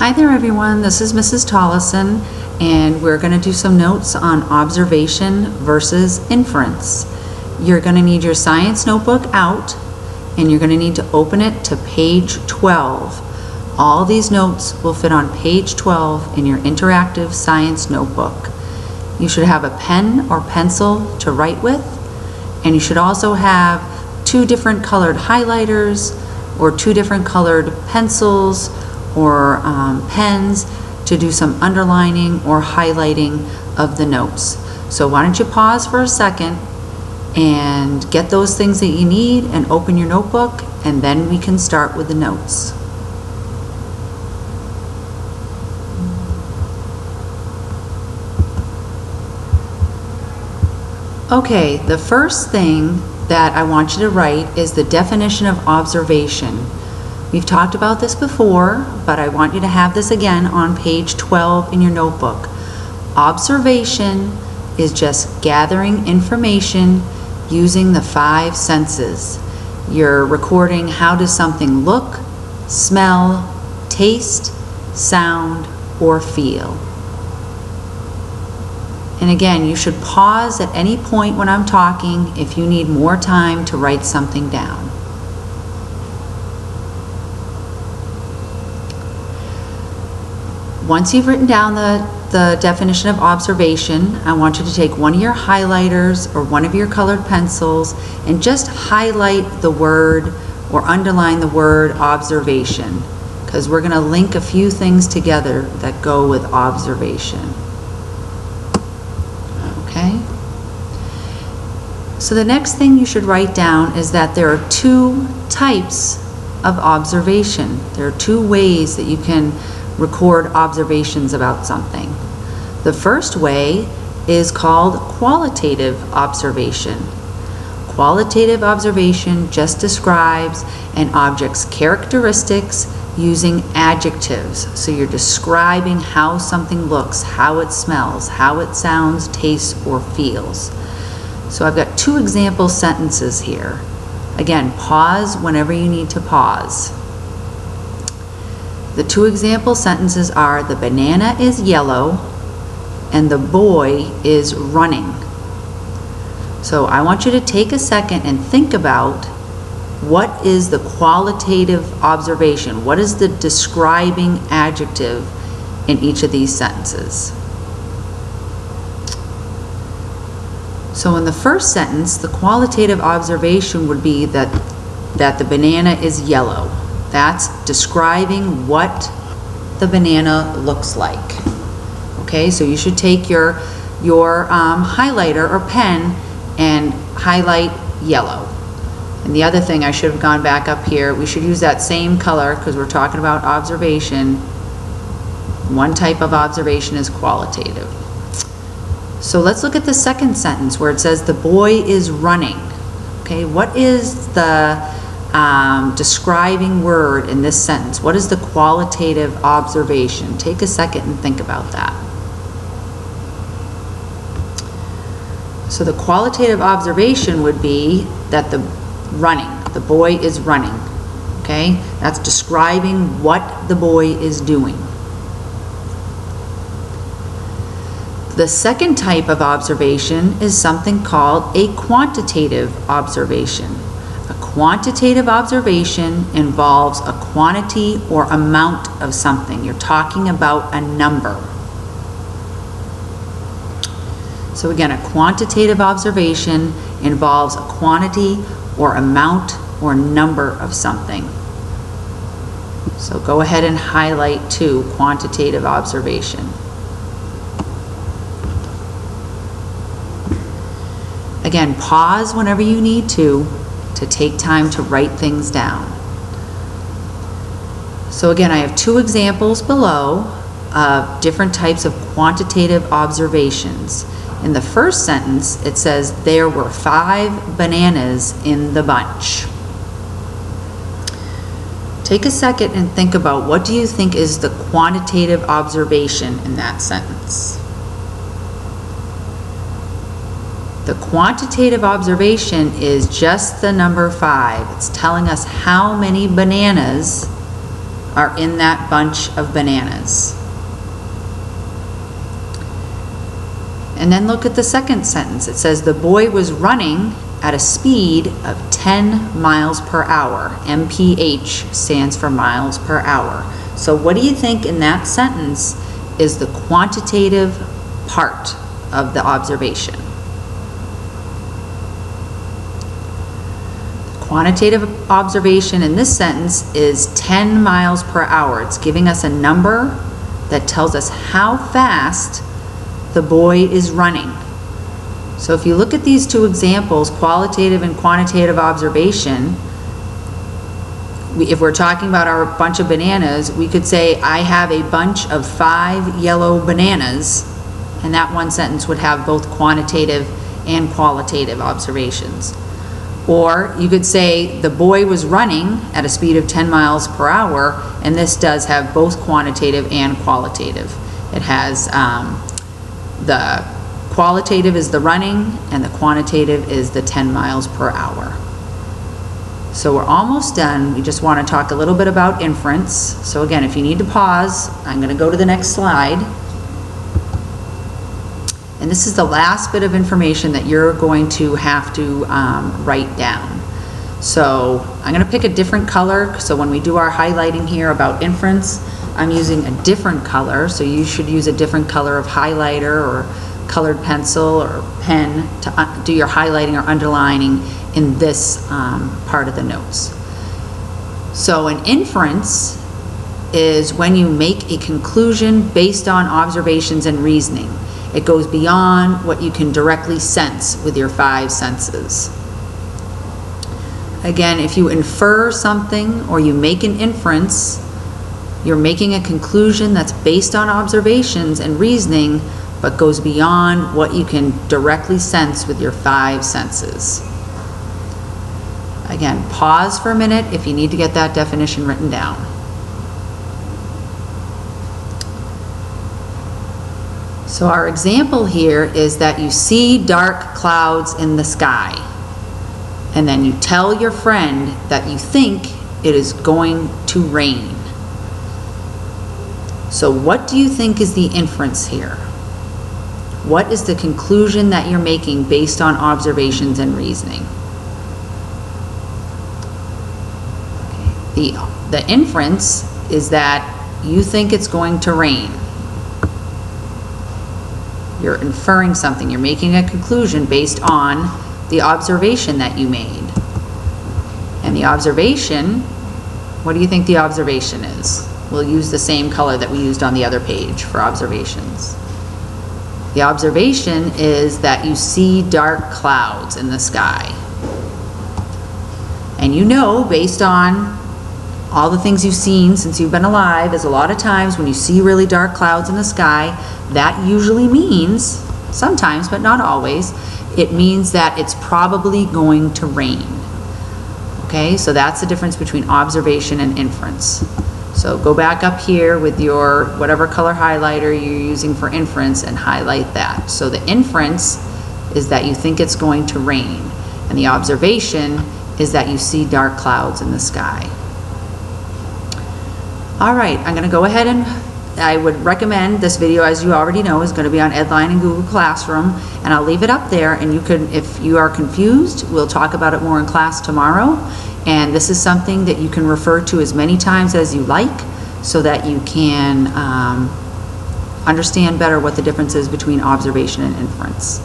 Hi there everyone, this is Mrs. Tollison and we're going to do some notes on observation versus inference. You're going to need your science notebook out and you're going to need to open it to page 12. All these notes will fit on page 12 in your interactive science notebook. You should have a pen or pencil to write with, and you should also have two different colored highlighters or two different colored pencils or pens to do some underlining or highlighting of the notes. So why don't you pause for a second and get those things that you need and open your notebook, and then we can start with the notes. Okay, the first thing that I want you to write is the definition of observation. We've talked about this before, but I want you to have this again on page 12 in your notebook. Observation is just gathering information using the 5 senses. You're recording how does something look, smell, taste, sound, or feel. And again, you should pause at any point when I'm talking if you need more time to write something down. Once you've written down the definition of observation, I want you to take one of your highlighters or one of your colored pencils and just highlight the word or underline the word observation, because we're going to link a few things together that go with observation. Okay? So the next thing you should write down is that there are 2 types of observation. There are 2 ways that you can record observations about something. The first way is called qualitative observation. Qualitative observation just describes an object's characteristics using adjectives. So you're describing how something looks, how it smells, how it sounds, tastes, or feels. So I've got 2 example sentences here. Again, pause whenever you need to pause. The 2 example sentences are, the banana is yellow and the boy is running. So I want you to take a second and think about what is the qualitative observation. What is the describing adjective in each of these sentences? So in the first sentence, the qualitative observation would be that the banana is yellow. That's describing what the banana looks like. Okay, so you should take your highlighter or pen and highlight yellow. And the other thing, I should have gone back up here, we should use that same color because we're talking about observation. One type of observation is qualitative. So let's look at the second sentence where it says the boy is running. Okay, what is the describing word in this sentence? What is the qualitative observation? Take a second and think about that. So the qualitative observation would be that the boy is running. Okay, that's describing what the boy is doing. The second type of observation is something called a quantitative observation. A quantitative observation involves a quantity or amount of something. You're talking about a number. So again, a quantitative observation involves a quantity or amount or number of something. So go ahead and highlight 2, quantitative observation. Again, pause whenever you need to take time to write things down. So again, I have 2 examples below of different types of quantitative observations. In the first sentence, it says there were 5 bananas in the bunch. Take a second and think about, what do you think is the quantitative observation in that sentence? The quantitative observation is just the number 5. It's telling us how many bananas are in that bunch of bananas. And then look at the second sentence. It says the boy was running at a speed of 10 miles per hour. MPH stands for miles per hour. So what do you think in that sentence is the quantitative part of the observation? The quantitative observation in this sentence is 10 miles per hour. It's giving us a number that tells us how fast the boy is running. So if you look at these two examples, qualitative and quantitative observation, if we're talking about our bunch of bananas, we could say, I have a bunch of 5 yellow bananas, and that one sentence would have both quantitative and qualitative observations. Or you could say, the boy was running at a speed of 10 miles per hour, and this does have both quantitative and qualitative. It has the qualitative is the running, and the quantitative is the 10 miles per hour. So we're almost done. We just want to talk a little bit about inference. So again, if you need to pause, I'm going to go to the next slide. And this is the last bit of information that you're going to have to write down. So I'm going to pick a different color. So when we do our highlighting here about inference, I'm using a different color. So you should use a different color of highlighter or colored pencil or pen to do your highlighting or underlining in this part of the notes. So an inference is when you make a conclusion based on observations and reasoning. It goes beyond what you can directly sense with your 5 senses. Again, if you infer something or you make an inference, you're making a conclusion that's based on observations and reasoning, but goes beyond what you can directly sense with your 5 senses. Again, pause for a minute if you need to get that definition written down. So our example here is that you see dark clouds in the sky, and then you tell your friend that you think it is going to rain. So what do you think is the inference here? What is the conclusion that you're making based on observations and reasoning? Okay. The inference is that you think it's going to rain. You're inferring something. You're making a conclusion based on the observation that you made. And the observation, what do you think the observation is? We'll use the same color that we used on the other page for observations. The observation is that you see dark clouds in the sky. And you know, based on all the things you've seen since you've been alive, is a lot of times when you see really dark clouds in the sky, that usually means, sometimes but not always, it means that it's probably going to rain. Okay, so that's the difference between observation and inference. So go back up here with your whatever color highlighter you're using for inference and highlight that. So the inference is that you think it's going to rain, and the observation is that you see dark clouds in the sky. All right, I'm going to go ahead and I would recommend this video, as you already know, is going to be on Edline and Google Classroom, and I'll leave it up there, and you can, if you are confused, we'll talk about it more in class tomorrow. And this is something that you can refer to as many times as you like so that you can understand better what the difference is between observation and inference.